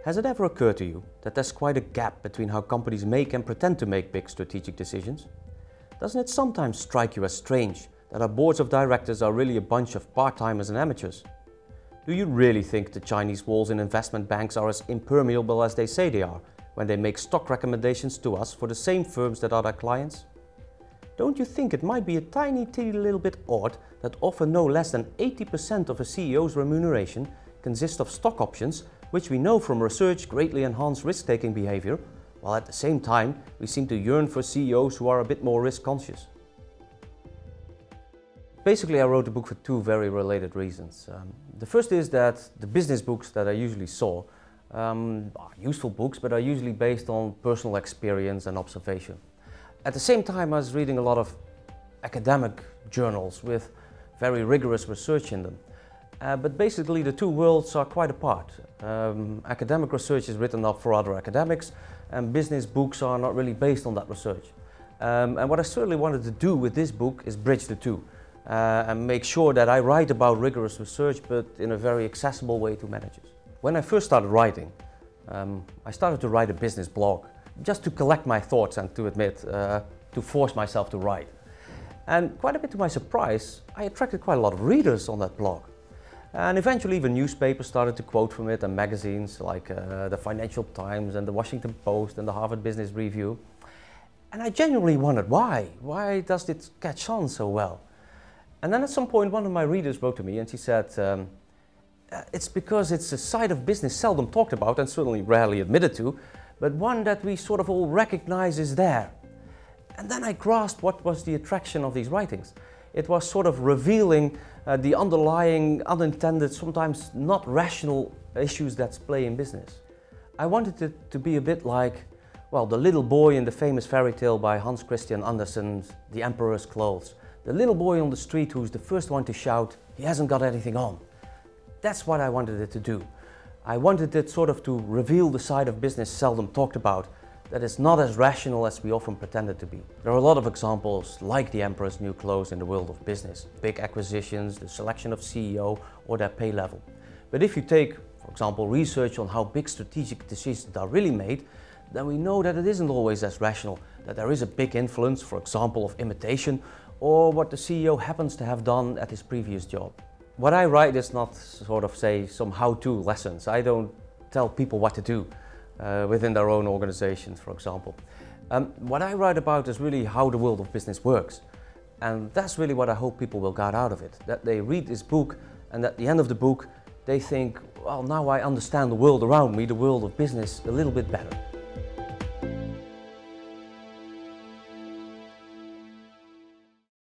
Has it ever occurred to you that there's quite a gap between how companies make and pretend to make big strategic decisions? Doesn't it sometimes strike you as strange that our boards of directors are really a bunch of part-timers and amateurs? Do you really think the Chinese walls in investment banks are as impermeable as they say they are when they make stock recommendations to us for the same firms that are their clients? Don't you think it might be a tiny little bit odd that often no less than 80% of a CEO's remuneration consists of stock options, which we know from research greatly enhance risk-taking behavior, while at the same time we seem to yearn for CEOs who are a bit more risk-conscious? Basically, I wrote the book for two very related reasons. The first is that the business books that I usually saw are useful books, but are usually based on personal experience and observation. At the same time, I was reading a lot of academic journals with very rigorous research in them. But basically the two worlds are quite apart. Academic research is written up for other academics, and business books are not really based on that research. And what I certainly wanted to do with this book is bridge the two and make sure that I write about rigorous research, but in a very accessible way to managers. When I first started writing, I started to write a business blog, just to collect my thoughts and to admit, to force myself to write. And quite a bit to my surprise, I attracted quite a lot of readers on that blog. And eventually even newspapers started to quote from it, and magazines like the Financial Times and the Washington Post and the Harvard Business Review. And I genuinely wondered why. Why does it catch on so well? And then at some point one of my readers wrote to me and she said, it's because it's a side of business seldom talked about and certainly rarely admitted to, but one that we sort of all recognize is there. And then I grasped what was the attraction of these writings. It was sort of revealing the underlying, unintended, sometimes not rational issues that play in business. I wanted it to be a bit like, well, the little boy in the famous fairy tale by Hans Christian Andersen's The Emperor's Clothes. The little boy on the street who's the first one to shout, he hasn't got anything on. That's what I wanted it to do. I wanted it sort of to reveal the side of business seldom talked about, that is not as rational as we often pretend it to be. There are a lot of examples like the Emperor's New Clothes in the world of business. Big acquisitions, the selection of CEO or their pay level. But if you take, for example, research on how big strategic decisions are really made, then we know that it isn't always as rational, that there is a big influence, for example, of imitation or what the CEO happens to have done at his previous job. What I write is not sort of say some how-to lessons. I don't tell people what to do within their own organizations, for example. What I write about is really how the world of business works. And that's really what I hope people will get out of it. That they read this book and at the end of the book they think, well, now I understand the world around me, the world of business, a little bit better.